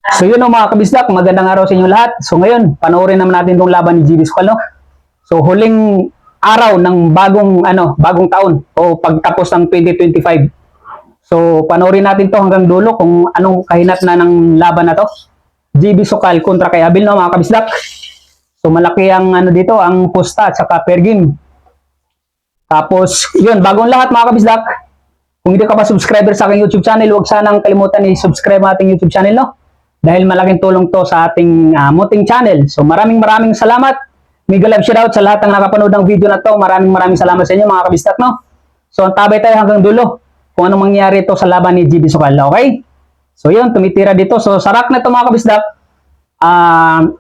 So yun o mga kabisdak, magandang araw sa inyo lahat. So ngayon, panoorin naman natin itong laban ni GB Squall, no? So huling araw ng bagong taon o pagtapos ng 2025. So panoorin natin to hanggang dulo kung anong kahinat na ng laban na to. GB Squall kontra kay Abil, no mga kabisdak. So malaki ang dito, ang pusta at saka per game. Tapos yun, bagong lahat mga kabisdak. Kung hindi ka pa subscriber sa aking YouTube channel, huwag sanang kalimutan i-subscribe ang ating YouTube channel, no? Dahil malaking tulong to sa ating munting channel. So maraming salamat. Mega love shoutout sa lahat ng nakapanood ng video na to. Maraming salamat sa inyo mga kabistak, no? So tabay tayo hanggang dulo kung anong mangyayari ito sa laban ni GB Squall, okay? So yun, tumitira dito. So sa rack na to mga kabisdak,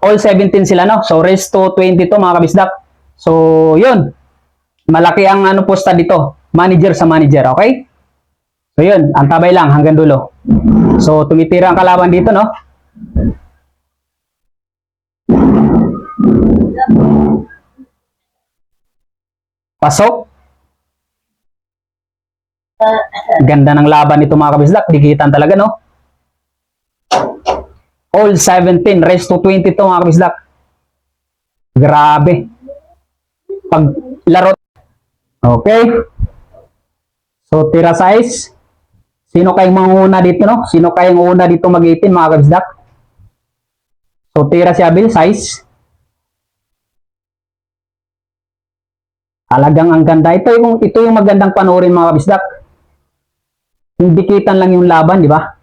all 17 sila, no? So race to 20 to mga kabisdak. So yun, malaki ang posta dito. Manager sa manager, okay? So yun, ang tabay lang hanggang dulo. So tumitira ang kalaban dito, no? Pasok. Ganda ng laban nito mga kabisdak. Dikitan talaga, no? All 17. Race to 20 to mga kabisdak. Grabe. Pag laro. Okay. So, tira size. Sino kayong manguna dito, no? Sino kayong una dito mag-18 mga kabisdak? So, tira si Abil, size. Talagang ang ganda. Ito yung magandang panoorin mga kabisdak. Yung dikitan lang yung laban, di ba?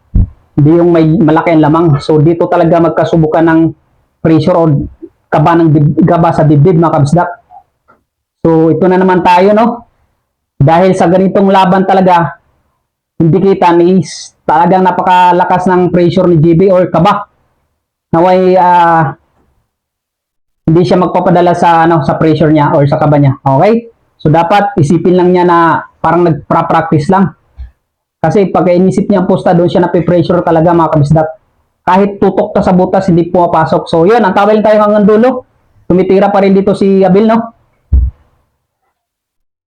Hindi yung may malaki ang lamang. So, dito talaga magkasubukan ng pressure o gaba sa dibdib mga kabisdak. So, ito na naman tayo, no? Dahil sa ganitong laban talaga, yung dikitan is talagang napakalakas ng pressure ni GB or kaba. Naway hindi siya magpapadala sa sa pressure niya or sa kaba niya. Okay? So dapat isipin lang niya na parang nagpa-practice lang. Kasi pag inisip niya ang posta, doon siya nape-pressure talaga mga kabisdak. Kahit tutok ta sa butas, hindi pumapasok. So yun, ang tawel tayo hanggang dulo. Tumitira pa rin dito si Abil, no?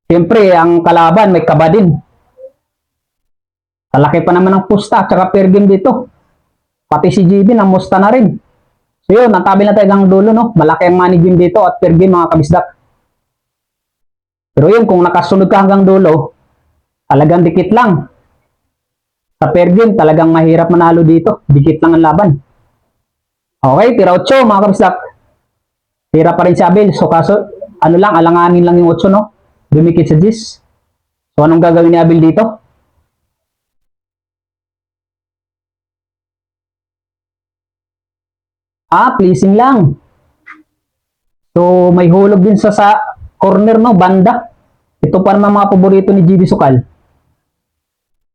Siyempre, ang kalaban may kaba din. Kalaki pa naman ang posta at saka per game dito. Pati si GB namusta na rin. So yun, natabi na tayo hanggang dulo, no? Malaki ang money game dito at per game mga kabisdak. Pero yun, kung nakasunod ka hanggang dulo, talagang dikit lang. Sa per game, talagang mahirap manalo dito. Dikit lang ang laban. Okay, tira 8 mga kabisdak. Tira pa rin si Abel. So kaso, alanganin lang yung 8, no? Dumikit sa 10. So anong gagawin ni Abel dito? Pleasing lang. So, may hulog din sa corner, no? Banda. Ito pa naman mga paborito ni GB Squall.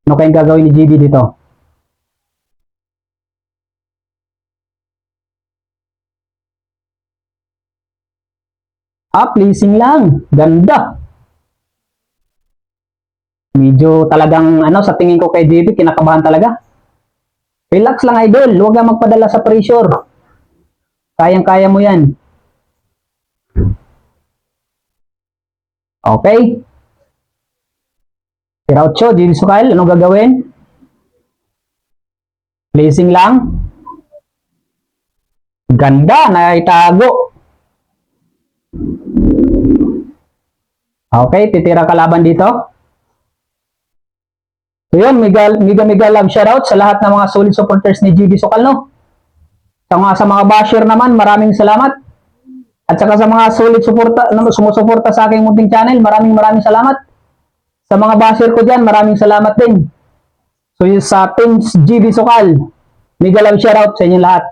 Ano kayong gagawin ni GB dito? Pleasing lang. Ganda. Medyo talagang, sa tingin ko kay GB, kinakabahan talaga. Relax lang, idol. Huwag kang magpadala sa pressure. Kayang-kaya mo yan. Okay. Tira 8, GB Squall, anong gagawin? Placing lang. Ganda, naitago. Okay, titira kalaban dito. So yun, mega love shoutout sa lahat ng mga solid supporters ni GB Squall, no? Sa mga basher naman, maraming salamat. At saka sa mga solid sumusuporta sa aking munting channel, maraming salamat. Sa mga basher ko dyan, maraming salamat din. So yung sa Teams GB Squall, mega love shoutout sa inyo lahat.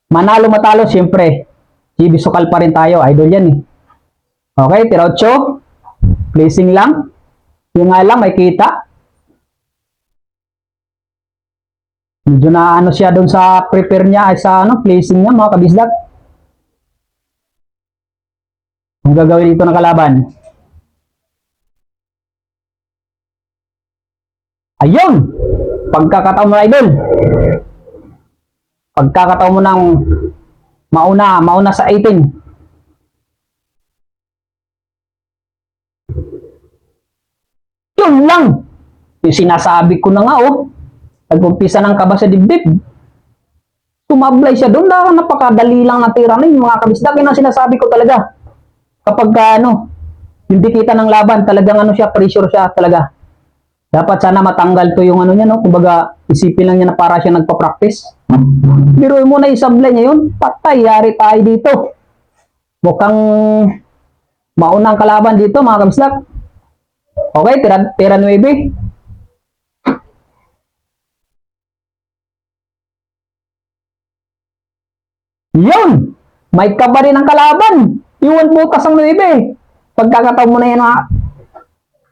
Manalo matalo, siyempre, GB Squall pa rin tayo, idol yan eh. Okay, tira 8. Placing lang. Yung nga lang, may kita. Medyo na siya doon sa prepare niya, sa placing niya mga kabisdak. Ang gagawin dito ng kalaban. Ayun! Pagkakataon mo na, idol. Pagkakataon mo ng mauna sa 18. Yun lang. Yung sinasabi ko na nga, oh. Nag-umpisa ng kaba sa dibdib. Sumablay siya doon. Dahil napakadali lang natira na yung mga kabisdak. Yun ang sinasabi ko talaga. Kapag hindi kita ng laban, talagang siya, pressure siya talaga. Dapat sana matanggal to yung niya, no? Kumbaga, isipin lang niya na para siya nagpa-practice. Biruin mo na isablay niya yun. Patay, yari tayo dito. Mukhang maunang kalaban dito, mga kabisdak. Okay, tira 9. Yun! May kaba rin ang kalaban. Iwan butas ang 9. Pagkakataon mo na yan,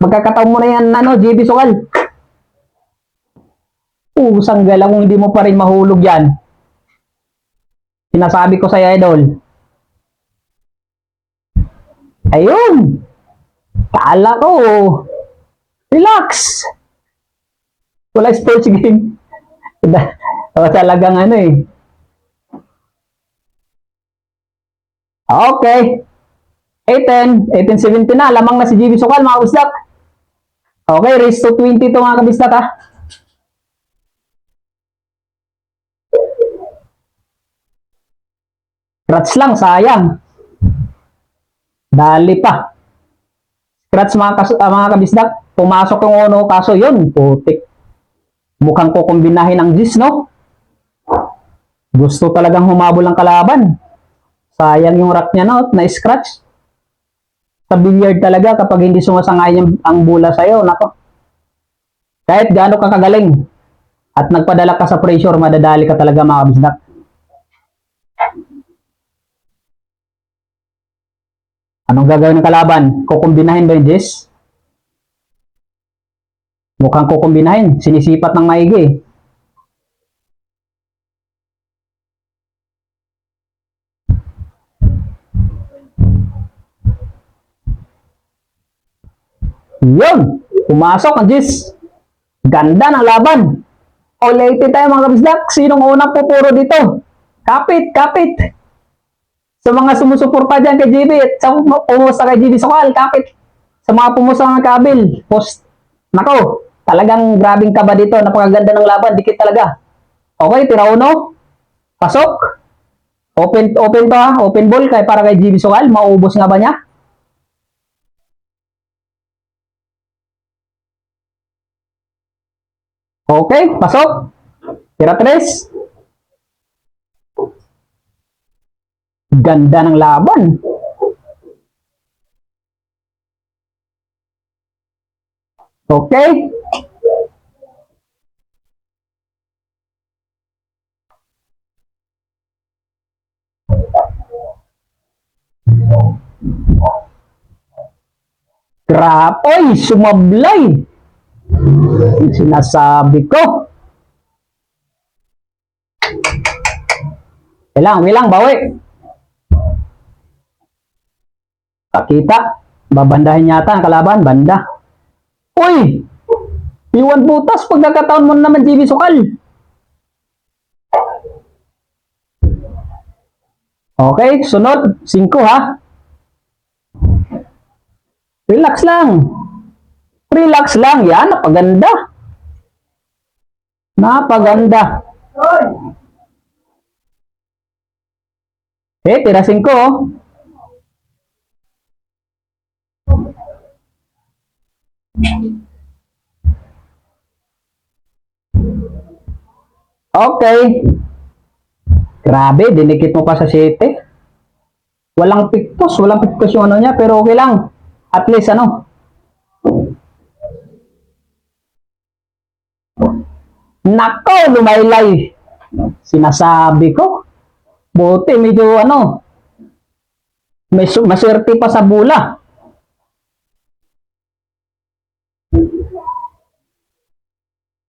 magkakataon mo na yan, JB Sokal. Usang gala kung hindi mo pa rin mahulog yan. Sinasabi ko sa'yo, idol. Ayun! Kala ko, relax. Wala sports game. Talagang Okay. 18-17 na. Lamang na si JB Sokal, mga kabisdak. Okay, race to 20 to, mga kabisdak, ha. Scratch lang, sayang. Dali pa. Scratch, mga kabisdak. Pumasok yung kaso yun. Putik. Mukhang kukumbinahin ang Gis, no? Gusto talagang humabol ang kalaban. Sayang yung rack niya, no? Na-scratch. Sa billiard talaga, kapag hindi sumasangay ang bola sa'yo, nako. Kahit gaano ka kagaling at nagpadala ka sa pressure, madadali ka talaga, mga kabisdak. Anong gagawin ng kalaban? Kukumbinahin ba yung Jess? Mukhang kukumbinahin. Sinisipat ng maigi. Yun! Pumasok ang Jis. Ganda ng laban. Ulitin tayo, mga kabisdak. Sinong unang pupuro dito? Kapit, kapit. Sa mga sumusuporta dyan kay JB at sa pumusta kay JB Sokal, kapit. Sa mga pumusta ng kabil, post. Nako, talagang grabing kaba dito. Napakaganda ng laban. Dikit talaga. Okay, tira 1. Pasok. Open to, ha. Open ball para kay JB Sokal. Maubos nga ba niya? Okay, pasok. Tira 3. Ganda ng laban. Okay. Oy, sumablay. Sinasabi ko. Wilang, bawi. Pakita. Babandahin yata ang kalaban, banda. Uy! Iwan butas, pagkakataon mo naman, JB Sokal. Okay, sunod. 5, ha? Relax lang. Relax lang. Yan, napaganda. Napaganda. Tira 5, oh. Okay. Grabe, dinikit mo pa sa 7. Walang piktos yung niya, pero okay lang. At least, Nako, lumaylay. Sinasabi ko. Buti, medyo, maswerte pa sa bula.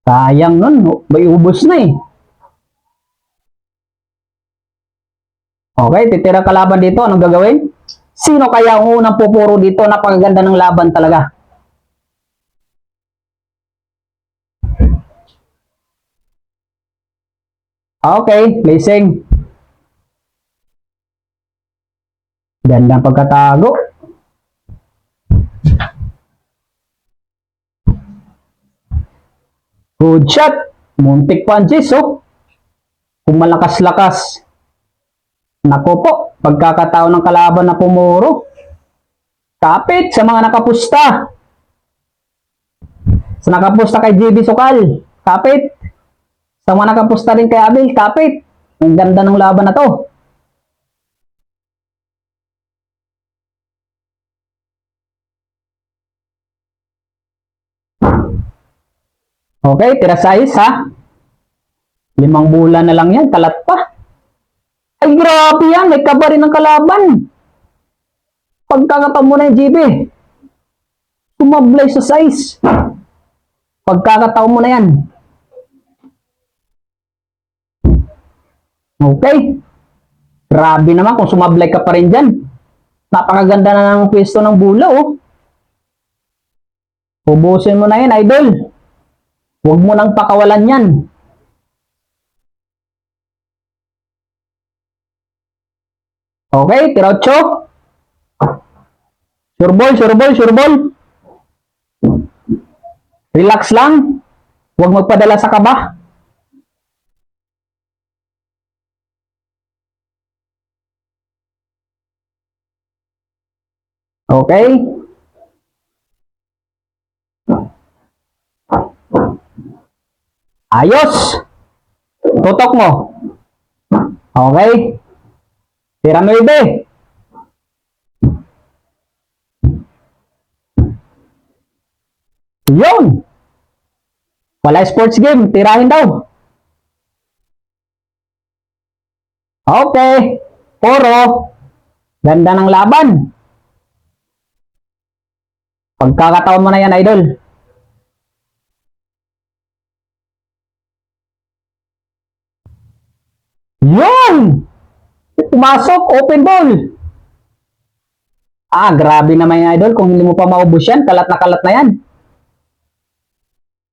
Sayang nun, may ubos na eh. Okay, titira kalaban dito. Anong gagawin? Sino kaya ang unang pupuro dito? Napakaganda ng laban talaga. Okay, placing. Gandang pagkatago. Good shot. Muntik pa ang Jis, oh. Kung malakas-lakas. Nako po, pagkakataon ng kalaban na pumuro. Kapit sa mga nakapusta. Sa nakapusta kay JB Sukal. Kapit. Sa mga nakapusta rin kay Abel. Kapit. Ang ganda ng laban na to. Okay, tira size ha. 5 bulan na lang yan. Kalat pa. Ay, grabe yan. May kaba rin ng kalaban. Pagkakataon mo na yung JB. Sumablay sa size. Pagkakataon mo na yan. Okay. Grabe naman kung sumablay ka pa rin dyan. Napakaganda na ng pwesto ng bula, oh. Ubusin mo na yan, idol. Huwag mo nang pakawalan yan. Okay, tira 8. Sure ball, sure ball, sure ball. Relax lang. Huwag magpadala sa kaba. Okay. Ayos. Tutok mo. Okay. Tira 9. Yun. Wala sports game. Tirahin daw. Okay. Puro. Ganda ng laban. Pagkakataon mo na yan, idol. Yun! Pumasok, open ball. Ah, grabe naman yan, idol. Kung hindi mo pa maubos yan, kalat na yan.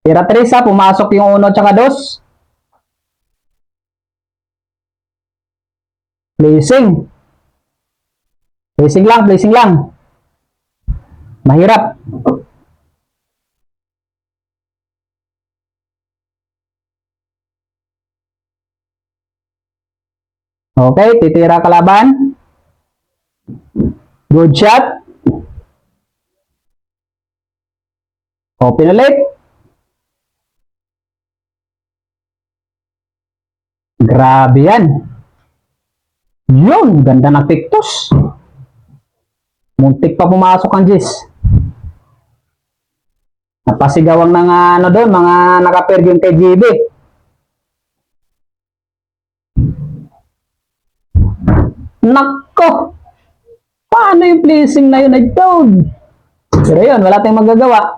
Tira 3 ha, pumasok yung 1 tsaka 2. Placing. Placing lang, placing lang. Mahirap. Okay, titira kalaban. Good shot. Open ulit. Grabe yan. Yun, ganda ng pictus. Muntik pa pumasok ang Jis. Napasigawang ng ano doon, mga nakapergyon kay GB. Nako! Paano yung placing na yun, idol? Pero yun, wala tayong magagawa.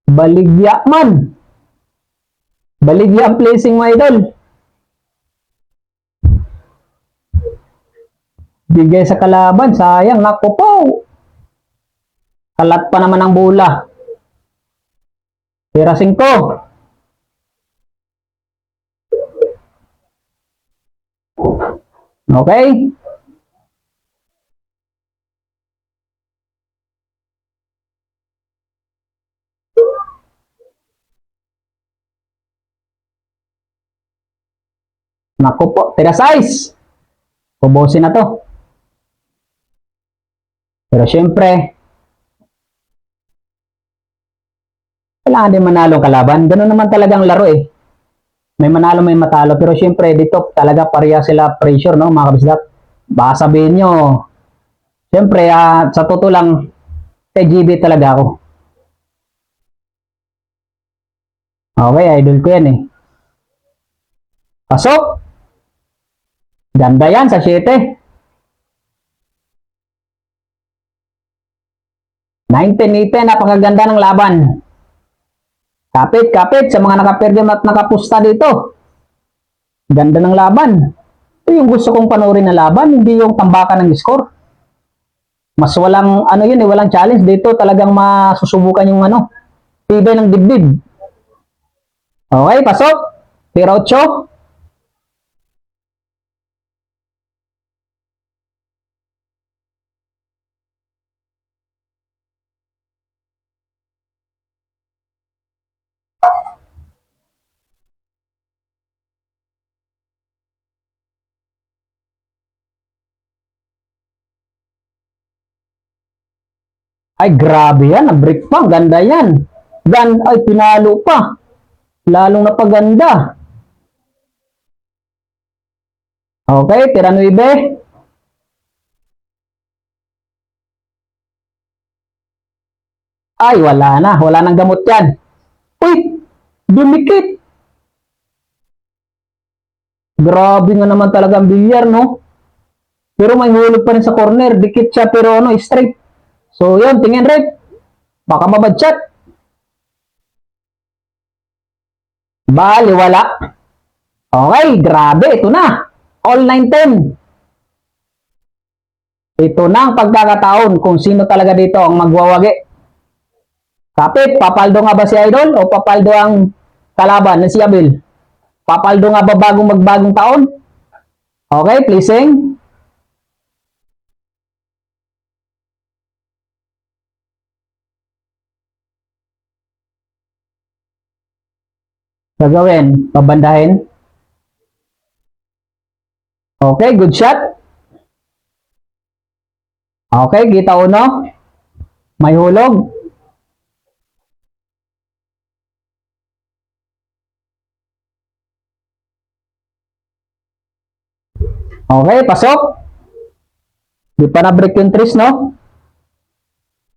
Baligya man. Baligya ang placing mo, idol. Bigay sa kalaban, sayang. Nako po. Kalat pa naman ang bola. Tira 5. Okay? Naku po, tira size. Pubusin na to. Pero syempre, kailangan din manalo kalaban. Ganun naman talagang laro eh. May manalo, may matalo. Pero syempre, dito talaga pareha sila pressure, no, mga kabisdak. Baka sabihin nyo, syempre, sa totoo lang, kay GB talaga ako. Okay, idol ko yan eh. Pasok! Ganda yan sa 7. 19-18, napakaganda ng laban. Kapit, kapit sa mga nakapergam at nakapusta dito. Ganda ng laban. Ito yung gusto kong panoorin na laban, hindi yung tambakan ng score. Mas walang, ano yun eh, walang challenge. Dito talagang masusubukan yung ano, tibay ng dibdib. Okay, pasok. Tira 8. Ay, grabe yan. Na-break pa. Ganda yan. Ay, pinalo pa. Lalong napaganda. Okay, tira 9. Ay, wala na. Wala nang gamot yan. Uy, dumikit. Grabe nga naman talaga ang bilyar, no? Pero may hulog pa rin sa corner. Dikit siya pero ano, straight. So, yun. Tingin, Red. Baka mabadshot. Bali, wala. Okay, grabe. Ito na. All 9-10. Ito na ang pagkakataon kung sino talaga dito ang magwawagi. Kapit, papaldo nga ba si Idol o papaldo ang kalaban na si Abel? Papaldo nga ba bagong magbagong taon? Okay, pleasing. Gagawin, pabandahin. Okay, good shot. Okay, kita uno. May hulog. Okay, pasok. Di pa na-break yung tris, no?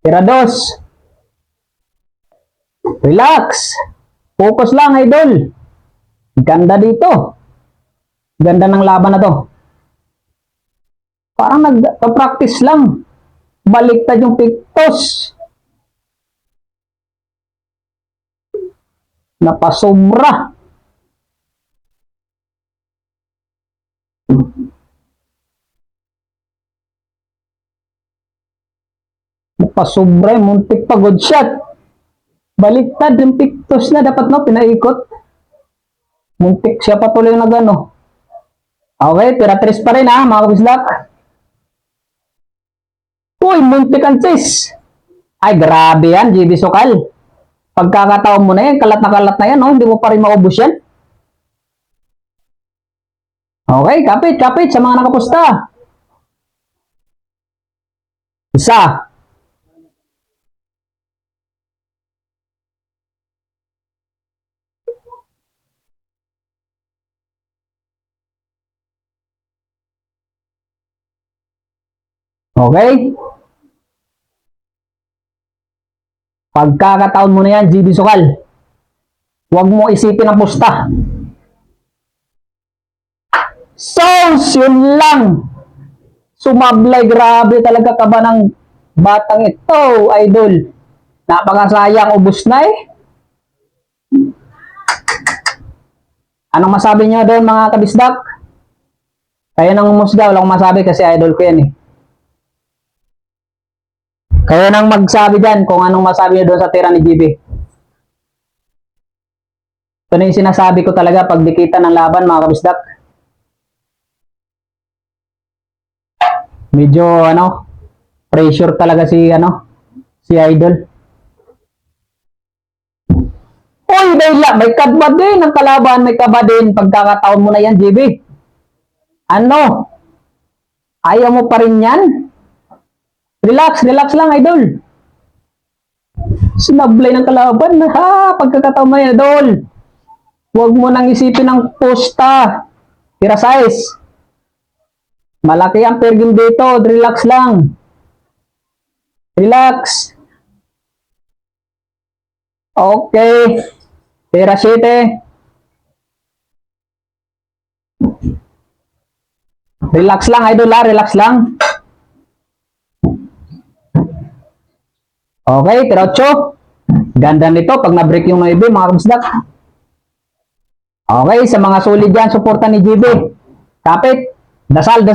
Tira 2. Relax. Focus lang, Idol. Ganda dito. Ganda ng laban na to. Parang nag-practice lang. Baliktad yung pictos. Napasobra. Napasobra. Muntik pa, good shot. Baliktad yung pictos na dapat, no? Pinaikot. Muntik siya patuloy na gano. Okay, tira 3 pa rin, ha, mga kabislak. Uy, muntik ang chase. Ay, grabe yan, GB Sokal. Pagkakataon mo na yan, kalat na yan, no? Hindi mo pa rin maubos yan. Okay, kapit sa mga nakapusta. Isa. Okay? Pagkakataon mo na yan, GB Sokal. Huwag mo isipin ang pusta. So, yun lang. Sumablay, grabe talaga ka ba ng batang ito, Idol. Napakasayang, ubos na eh. Anong masabi niyo doon, mga kabisdak? Kayo nang umusga, wala akong masabi kasi idol ko yan eh. Kayo nang magsabi dyan kung anong masabi niyo doon sa tira ni GB. Ito na yung sinasabi ko talaga pag dikitan ng laban, mga kabisdak. Medyo pressure talaga si idol. Uy, may kadba din ang kalaban, may kaba din. Pagkakataon mo na yan, GB. Ano? Ayaw mo pa rin yan? Relax lang, idol. Sinablay ng kalaban. Ha, pagkakataon mo yan, idol. Huwag mo nang isipin ng posta. Tira size. Malaki ang fair game dito. Relax lang. Relax. Okay. Tira 7. Relax lang, idol ha. Relax lang. Okay, tira 8. Ganda nito pag na-break yung 9, mga kabisdak. Okay, sa mga solid dyan, suporta ni GB. Kapit. Dasal.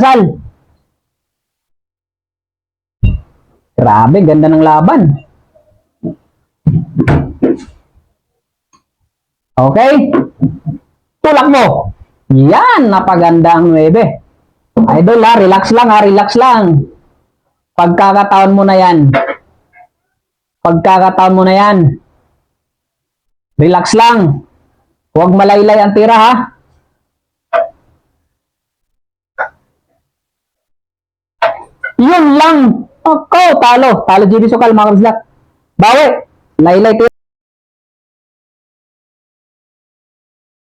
Grabe, ganda ng laban. Okay? Tulak mo. Yan, napaganda ang 9. Idol ha, relax lang. Pagkakataon mo na yan. Relax lang. Huwag malaylay ang tira ha. Yun lang. Ako, talo. Talo GB Sukal, mga kabisdak. Bawi. Laylay